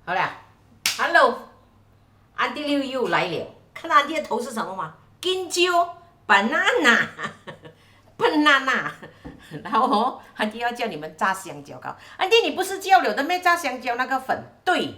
好了 ，Hello， 安迪六又来了。看到安迪的头是什么吗？金蕉 banana， 然后安迪要叫你们炸香蕉糕。安迪，你不是叫了的咩？炸香蕉那个粉，对。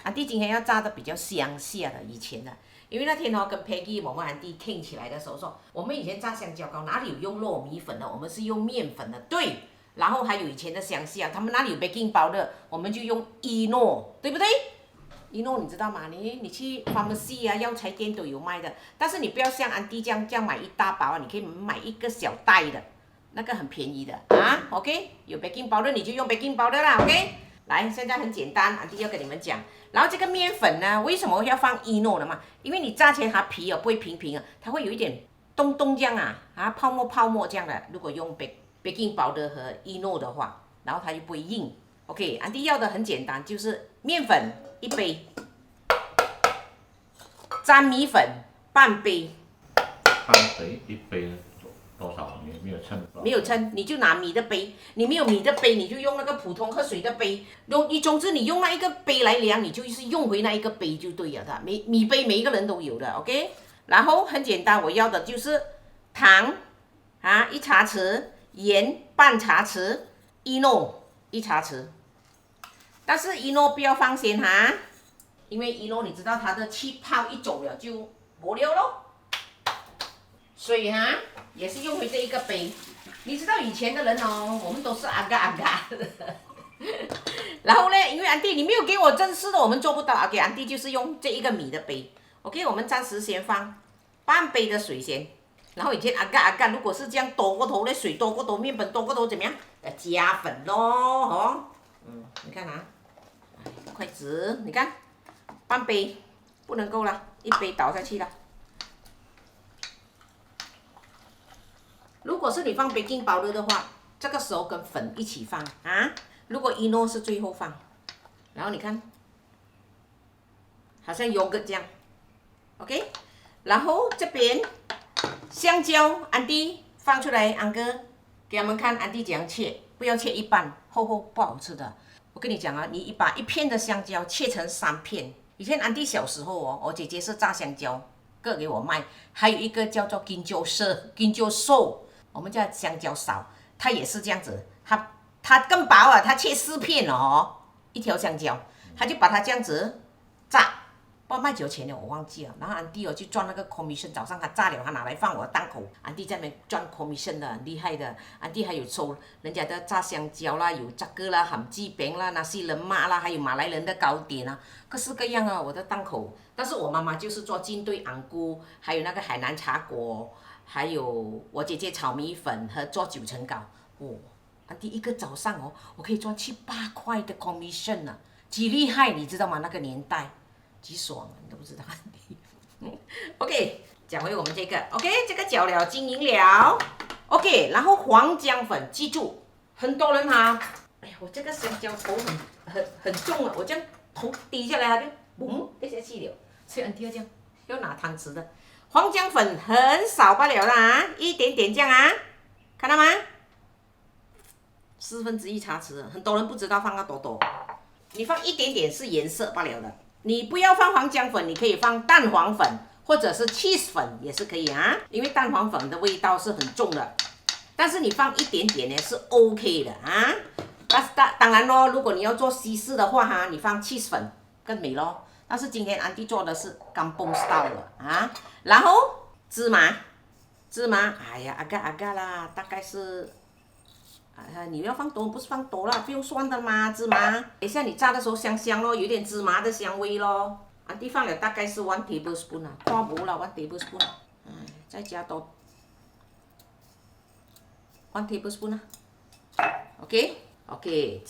安迪今天要炸的比较乡下的，以前的，因为那天跟 Peggy 我们安迪听起来的时候说，我们以前炸香蕉糕哪里有用糯米粉的，我们是用面粉的，对。然后还有以前的乡下，他们哪里有 baking 包的，我们就用伊诺，对不对？伊诺你知道吗？你去 pharmacy 啊，药材店都有卖的，但是你不要像安迪这样买一大包啊，你可以买一个小袋的，那个很便宜的啊。OK， 有 baking 包的你就用 baking 包的啦。OK， 来，现在很简单，安迪要跟你们讲。然后这个面粉呢，为什么要放伊诺的嘛？因为你炸起来它皮不会平平啊，它会有一点洞洞这样啊，泡沫这样的。如果用 baking 包的和伊诺的话，然后它就不会硬。OK， 安迪要的很简单，就是面粉1杯，粘米粉半杯。半杯1杯多少？没有称。没有称，你就拿米的杯。你没有米的杯，你就用那个普通喝水的杯。总之你用那一个杯来量，你就是用回那一个杯就对了的。米杯每一个人都有的 ，OK。然后很简单，我要的就是糖1茶匙，盐半茶匙，伊诺1茶匙。但是伊诺不要放先哈，因为伊诺你知道它的气泡一走了就没了咯。水也是用回这一个杯。你知道以前的人我们都是阿嘎的。然后呢，因为安迪你没有给我正式的，我们做不到。OK， 安迪就是用这一个米的杯。OK， 我们暂时先放半杯的水先。然后以前阿嘎，如果是这样多过头的水多过头，面粉多过头怎么样？要加粉咯，你看筷子，你看半杯不能够了，1杯倒下去了。如果是你放 baking powder 的话，这个时候跟粉一起放啊。如果伊诺是最后放，然后你看，好像 yogurt 这样 ，OK。然后这边香蕉，安迪放出来，安哥给他们看，安迪怎样切，不要切一半，厚不好吃的。我跟你讲啊，你把1片的香蕉切成3片。以前安迪小时候我姐姐是炸香蕉，各给我卖，还有一个叫做金蕉寿。我们叫香蕉烧，它也是这样子，它更薄啊，它切4片一条香蕉，它就把它这样子炸，不知道卖几钱了，我忘记了。然后安迪去赚那个 commission， 早上他炸了，他拿来放我的档口，安迪在那边赚 commission 的，很厉害的。安迪还有收人家的炸香蕉啦，有这个啦，ham鸡饼啦，那西人马啦，还有马来人的糕点啊，各式各样啊，我的档口。但是我妈妈就是做金堆昂菇，还有那个海南茶果。还有我姐姐炒米粉和做9层糕，安迪一个早上我可以赚7、8块的 commission 啊，几厉害你知道吗？那个年代，几爽啊，你都不知道。OK， 讲回我们这个 ，OK， 这个搅了经营了 ，OK， 然后黄姜粉，记住，很多人哎呀，我这个香蕉头很重啊，我这样头低下来它就掉下去了，所以安迪要这样，要拿汤匙的。黄姜粉很少罢了啦一点点这样看到吗1/4茶匙，很多人不知道放到多，你放一点点是颜色罢了的。你不要放黄姜粉，你可以放蛋黄粉或者是 cheese 粉也是可以因为蛋黄粉的味道是很重的，但是你放一点点呢是 OK 的但是当然咯，如果你要做西式的话你放 cheese 粉更美咯。但是今天安迪做的是kampung style 的然后芝麻，哎呀阿嘎啦，大概是你要放多不是放多啦，不用算的嘛，芝麻。等一下你炸的时候香咯，有点芝麻的香味咯。安迪放了大概是1 tablespoon 夸不了1 tablespoon，再加多1 tablespoon OK，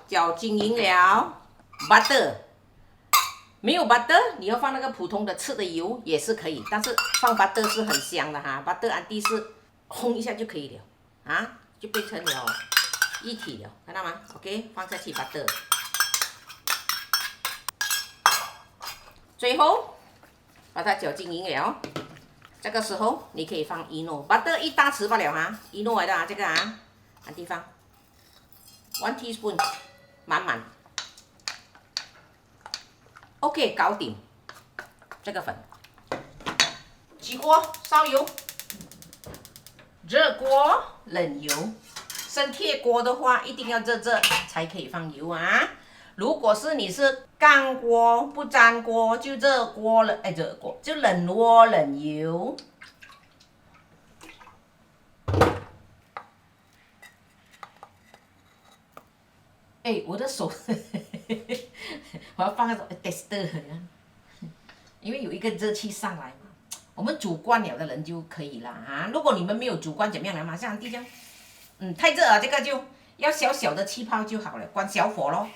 搅均匀了 ，butter。没有 butter， 你要放那个普通的吃的油也是可以，但是放 butter 是很香的butter 安迪是烘一下就可以了就变成了一体了，看到吗 ？OK， 放下去 butter， 最后把它搅均匀了，这个时候你可以放伊诺 butter 1大匙罢了伊诺来的这个安迪放1 teaspoon， 满满。OK， 搞定这个粉。起锅烧油，热锅冷油。生铁锅的话，一定要热才可以放油啊。如果是你是干锅不粘锅，就热锅了，热锅就冷锅冷油。我的手，我要放那种 tester， 因为有一个热气上来嘛。我们煮惯了的人就可以了啊。如果你们没有煮惯，怎么样呢？马上地这样，太热了，这个就要小小的气泡就好了，关小火咯。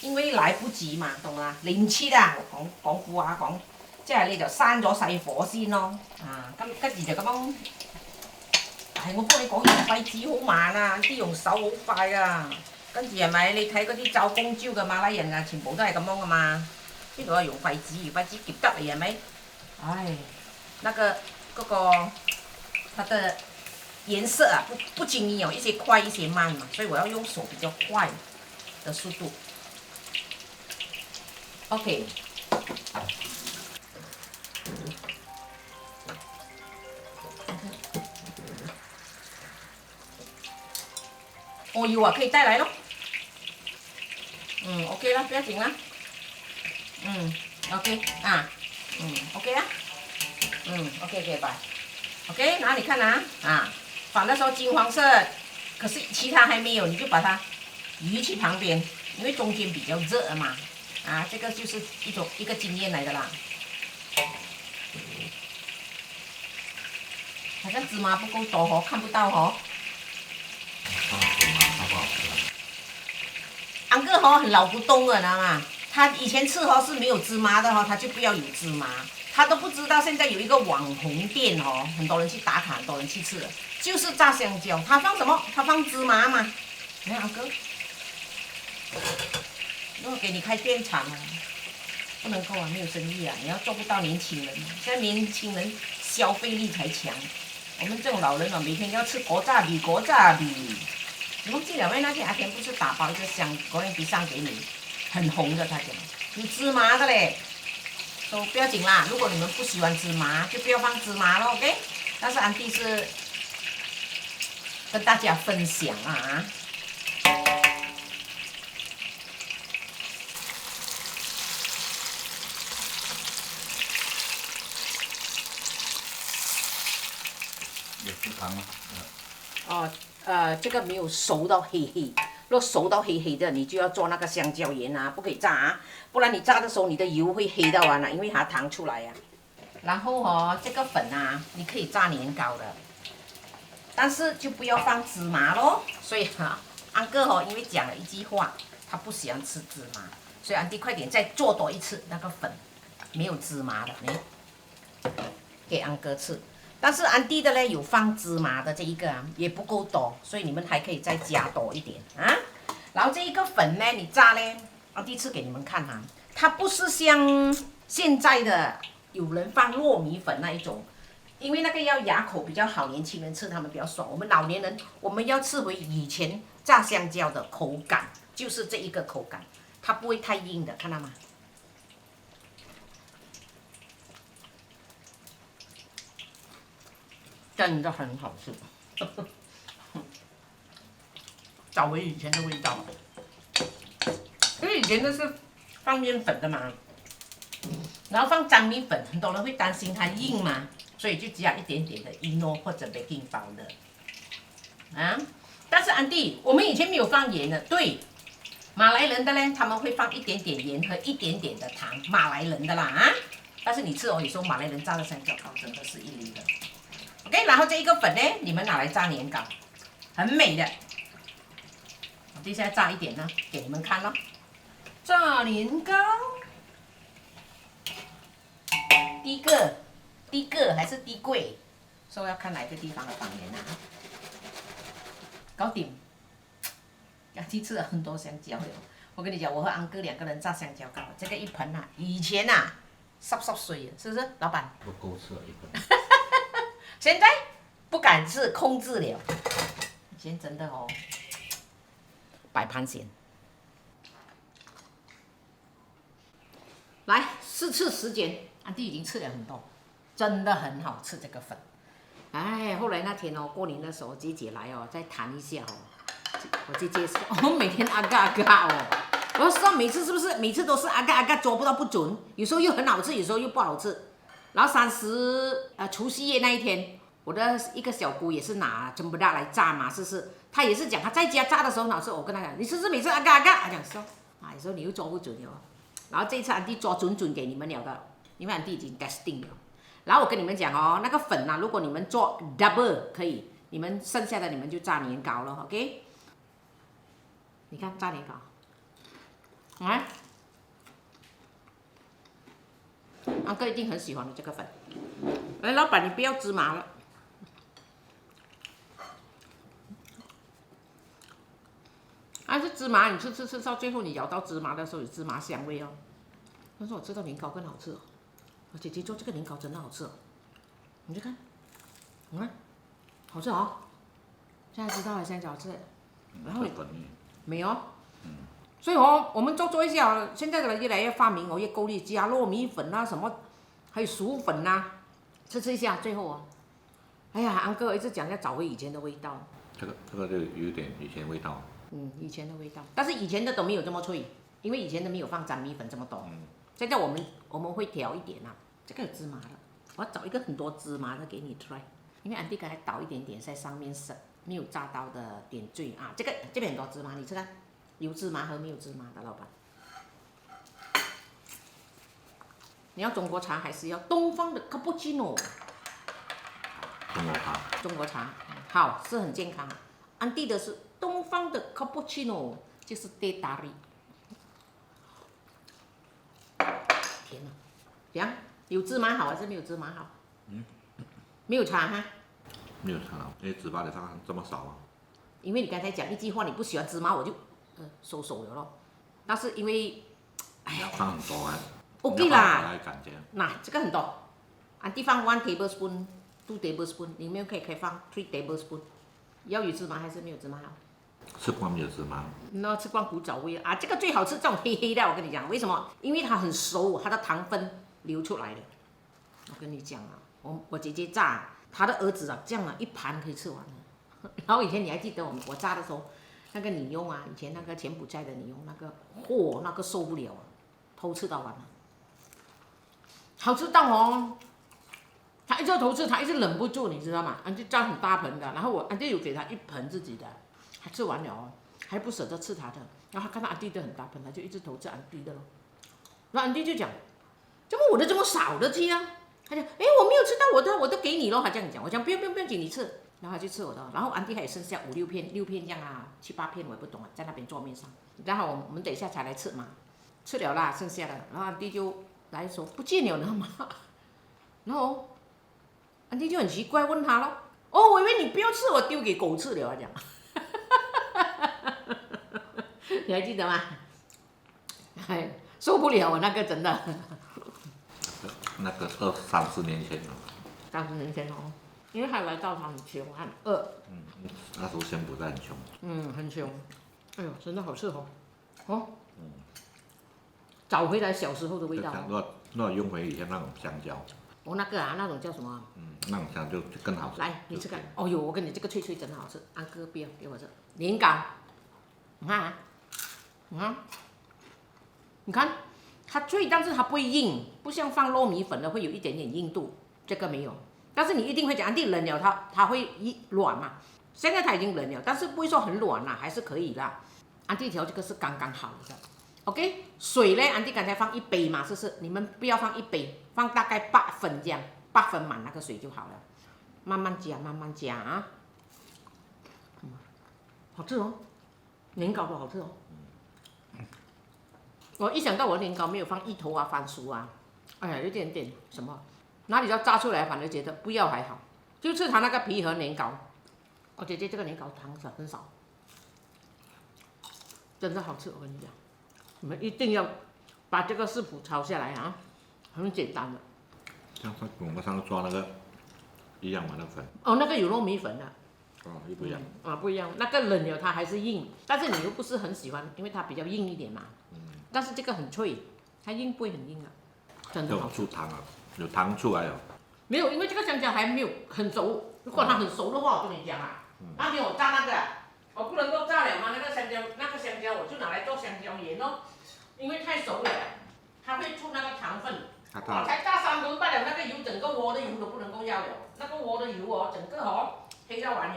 因為來不及嘛，懂嘛？連切啊，講副話講，即係你就閂咗細火先咯。跟住就咁樣。我幫你講用筷子好慢啊，啲用手好快啊。跟住係咪？你睇嗰啲走公招嘅馬拉人啊，全部都係咁樣噶嘛。邊度係用筷子？筷子夾得嚟係咪？那個它的顏色啊，不均勻哦，一些快一些慢嘛，所以我要用手比較快的速度。OK， 油啊可以帶來咯。OK 啦，不要緊啦。OK 啊，OK 啦。OK， 拜。OK， 然後你看放的時候金黃色，可是其他還沒有，你就把它移去旁邊，因為中間比較熱嘛。這個就是一個經驗來的啦。好像芝麻不夠多哦，看不到哦。安哥很老古董了，知道嗎？他以前吃是沒有芝麻的他就不要有芝麻。他都不知道現在有一個網紅店很多人去打卡，很多人去吃的，就是炸香蕉。他放什麼？他放芝麻嘛。你看安哥，如果給你開電廠不能夠沒有生意你要做不到年輕人。現在年輕人消費力才強，我們這種老人每天要吃國炸比。你忘記了沒？那天阿田不是打包一個香國人比上給你，很紅的，他講有芝麻的嘞。都不要緊啦，如果你們不喜歡芝麻，就不要放芝麻了 ，OK？ 但是安迪是跟大家分享有吃糖吗？这个没有熟到黑黑，若熟到黑黑的，你就要做那个香蕉盐不可以炸不然你炸的时候你的油会黑到因为它糖出来然后这个粉你可以炸年糕的，但是就不要放芝麻咯。所以安哥因为讲了一句话，他不喜欢吃芝麻，所以安迪快点再做多一次那个粉，没有芝麻的，给安哥吃。但是安迪的呢有放芝麻的这一个也不够多，所以你们还可以再加多一点然后这一个粉呢，你炸呢，安迪吃给你们看它不是像现在的有人放糯米粉那一种，因为那个要牙口比较好，年轻人吃他们比较爽。我们老年人我们要吃回以前炸香蕉的口感，就是这一个口感，它不会太硬的，看到吗？真的很好吃，找回以前的味道。因为以前都是放面粉的嘛，然后放粘米粉，很多人会担心它硬嘛，所以就加一点点的伊诺或者 baking powder 但是安迪，我们以前没有放盐的，对，马来人的呢，他们会放一点点盐和一点点的糖，马来人的啦但是你吃有时候马来人炸的香蕉糕真的是一流的。OK， 然后这一个粉呢，你们拿来炸年糕，很美的。我接下来炸一点呢，给你们看咯。炸年糕，低个还是低贵？所以要看哪个地方的方言搞定。要去吃了很多香蕉了。我跟你讲，我和安哥2个人炸香蕉糕，这个一盆以前10岁了，是不是，老板？不够吃了一盆。现在不敢吃，控制了。以前真的摆盘先。来4次时间，安迪已经吃了很多，真的很好吃这个粉。哎，后来那天哦，过年的时候，姐姐来哦，再谈一下哦。我姐姐说，哦，每天阿嘎阿嘎哦。我说每次是不是每次都是阿嘎阿嘎做不到不准？有时候又很好吃，有时候又不好吃。然后除夕夜那一天，我的一个小姑也是拿珍布拉来炸嘛，试试。她也是讲她在家炸的时候很好吃。我跟她讲，你试试每次阿嘎阿嘎，她讲说，有时候你又做不准哦。然后这一次安迪做准准给你们了的，因为安迪已经 testing 了。然后我跟你们讲哦，那个粉啊，如果你们做 double 可以，你们剩下的你们就炸年糕了 ，OK？ 你看炸年糕。啊，安哥一定很喜欢的这个粉。哎，老板，你不要芝麻了。是芝麻，你吃到最后，你咬到芝麻的时候有芝麻香味哦。但是我吃到年糕更好吃哦。我姐姐做这个年糕真的好吃哦。你去看，好吃哦。现在知道了，现在好吃。然后没有。所以哦，我们做一下，现在的人越来越发明哦，越够力加糯米粉啊，什么还有薯粉啊，吃一下，最后哦，哎呀，安哥一直讲要找回以前的味道。这个就有点以前味道。以前的味道，但是以前的都没有这么脆，因为以前的没有放粘米粉这么多。现在我们会调一点啊，这个有芝麻的，我要找一个很多芝麻的给你 try， 因为安迪刚才倒一点点在上面是没有炸到的点缀啊，这边很多芝麻，你吃看。有芝麻和没有芝麻的，老板。你要中国茶还是要东方的 cappuccino？ 中国茶。中国茶好，是很健康。安迪的是东方的 cappuccino， 就是爹达利。天哪，怎样？有芝麻好还是没有芝麻好？没有茶哈？没有茶，因为芝麻的放这么少啊。因为你刚才讲一句话，你不喜欢芝麻，我就。收手了咯，但是因为，要放很多啊。OK 啦，那这个很多，安迪放1 tablespoon、2 tablespoon， 里面可以放3 tablespoon。要有芝麻还是没有芝麻好？吃惯没有芝麻。那吃惯古早味啊，这个最好吃，这种黑黑的，我跟你讲，为什么？因为它很熟，它的糖分流出来了。我跟你讲啊，我姐姐炸，她的儿子啊，这样啊一盘可以吃完了。然后以前你还记得我炸的时候？那个你用啊，以前那个柬埔寨的你用那个那个受不了啊，偷吃到完了，好吃到哦，他一直偷吃，他一直忍不住，你知道吗？安迪炸很大盆的，然后安迪有给他一盆自己的，他吃完了哦，还不舍得吃他的，然后他看到安迪的很大盆，他就一直偷吃安迪的咯。然后安迪就讲，怎么我的这么少的吃啊？他讲，我没有吃到我都给你咯，他这样讲，我讲不用紧，你吃。然后他就吃我的，然后安迪还有剩下5、6片、6片这样啊，7、8片我也不懂啊，在那边桌面上。然后我们等一下才来吃嘛，吃了啦，剩下的，然后安迪就来说不见了，你知道吗？然后安迪就很奇怪问他咯，我以为你不要吃，我丢给狗吃了，这样。你还记得吗？受不了，那个真的。那个30年前了。30年前哦。因为还来到他很穷，很饿。那时候柬埔寨很穷。很穷。哎呦，真的好吃哦。找回来小时候的味道。那用回以前那种香蕉。那个啊，那种叫什么？那种香蕉就更好吃。来，你吃看。哦呦，我跟你这个脆脆真的好吃。安哥不要给我吃年糕。你看啊，你看，它脆，但是它不会硬，不像放糯米粉的会有一点点硬度，这个没有。但是你一定会讲，安迪冷了它会软嘛？现在它已经冷了，但是不会说很软啦，还是可以啦。安迪调这个是刚刚好的 ，OK？ 水呢，安迪刚才放1杯嘛，是不是？你们不要放1杯，放大概8分这样，8分满那个水就好了。慢慢加啊。好吃哦，年糕都好吃哦。我一想到我的年糕没有放芋头啊、番薯啊，哎呀，有点什么。哪里要炸出来，反而觉得不要还好，就吃它那个皮和年糕。我姐姐这个年糕糖少很少，真的好吃。我跟你讲，你们一定要把这个食谱抄下来啊，很简单的。像我们上次做那个一样嘛，那粉。那个有糯米粉的。又不一样。不一样。那个冷了它还是硬，但是你又不是很喜欢，因为它比较硬一点嘛。但是这个很脆，它硬不会很硬啊。就真的好吃。出汤啊，有汤出来了。没有，因为这个香蕉还没有很熟。如果它很熟的话，我跟你讲啊，那天我炸那个，我不能够炸了嘛，那个香蕉我就拿来做香蕉盐哦，因为太熟了，它会出那个糖分。我才炸3分罢了，那个油整个锅的油都不能够要了，那个锅的油哦，整个哦黑到完了。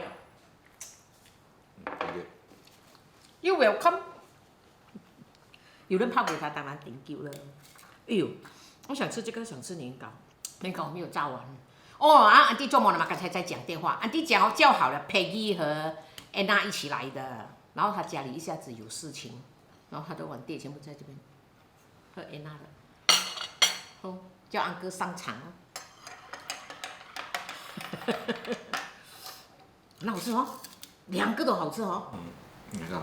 You welcome。有人泡给他，当然顶丢了。哎呦，我想吃这个，想吃年糕，年糕没有炸完。哦啊，安迪做梦了嘛？刚才在讲电话，安迪讲叫好了 Peggy 和 Anna 一起来的，然后他家里一下子有事情，然后他的碗碟全部在这边，和 Anna 的。哦，叫安哥上场哦。很好吃哦，2个都好吃哦。你看，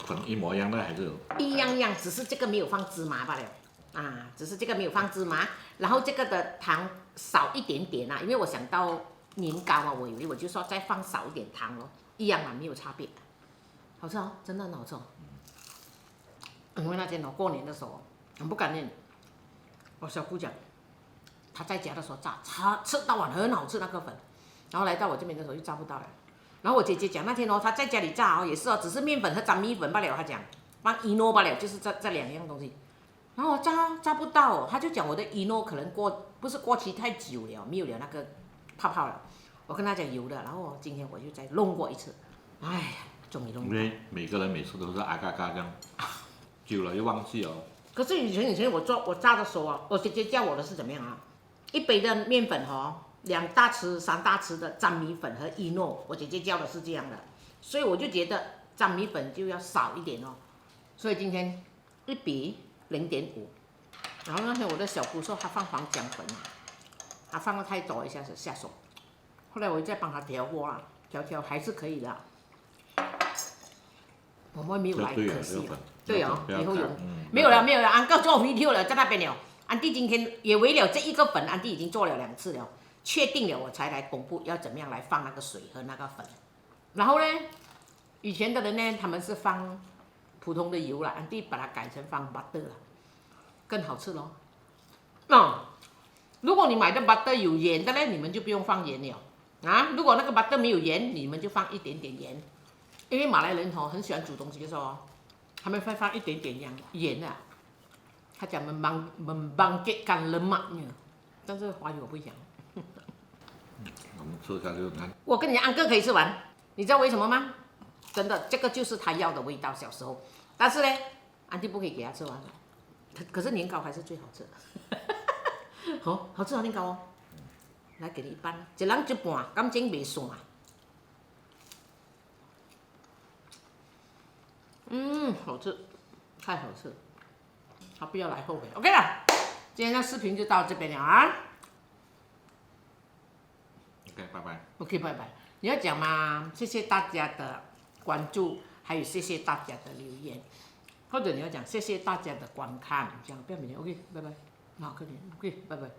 可能一模一样的还是有。一样样，只是这个没有放芝麻罢了。啊，只是这个没有放芝麻，然后这个的糖少一点点啊，因为我想到年糕啊，我以为我就说再放少一点糖哦，一样啊，没有差别。好吃哦，真的很好吃哦。因为那天我过年的时候，很不甘愿，我小姑讲，她在家的时候炸，吃到碗很好吃那个粉，然后来到我这边的时候就炸不到了。然后我姐姐讲那天哦，她在家里炸哦，也是哦，只是面粉和粘米粉罢了，她讲放伊诺罢了，就是这2样东西。然后我炸不到哦，她就讲我的伊诺可能不是过期太久了，没有了那个泡泡了。我跟她讲有的，然后今天我就再弄过一次，哎呀，终于弄过。因为每个人每次都是啊嘎嘎这样，久了又忘记了。可是以前我炸的时候啊，我姐姐教我的是怎么样啊？一杯的面粉哦，2大匙、3大匙的粘米粉和伊诺，我姐姐教的是这样的，所以我就觉得粘米粉就要少一点哦。所以今天1比0.5，然后那天我的小姑说她放黄姜粉啊，她放的太多一下子下手，后来我再帮她调锅啊，调还是可以的。我们没有来，可惜了。对哦，以后有没有了？安哥做 video 了，在那边了。安迪今天也为了这一个粉，安迪已经做了2次了，确定了我才来公布要怎么样来放那个水和那个粉。然后呢，以前的人呢，他们是放普通的油了，安迪把它改成放 butter 了，更好吃咯。如果你买的 butter 有盐的呢，你们就不用放盐了啊。如果那个 butter 没有盐，你们就放一点点盐。因为马来人很喜欢煮东西的时候，他们会放一点点盐啊。他讲membangkitkan lemaknya，但是华语我不讲。我们吃下就看。我跟你讲，安哥可以吃完，你知道为什么吗？真的，这个就是他要的味道，小时候。但是呢，安迪不可以给他吃完了。可是年糕还是最好吃的。好吃啊年糕哦。来给你一半，一人一半，感情袂散。好吃，太好吃了。好，不要来后悔。OK 了，今天的视频就到这边了啊。OK， 拜拜。OK， 拜拜。你要讲吗？谢谢大家的关注，还有谢谢大家的留言，或者你要讲谢谢大家的观看，这样不要每天 OK， 拜拜。好，快点 OK， 拜拜。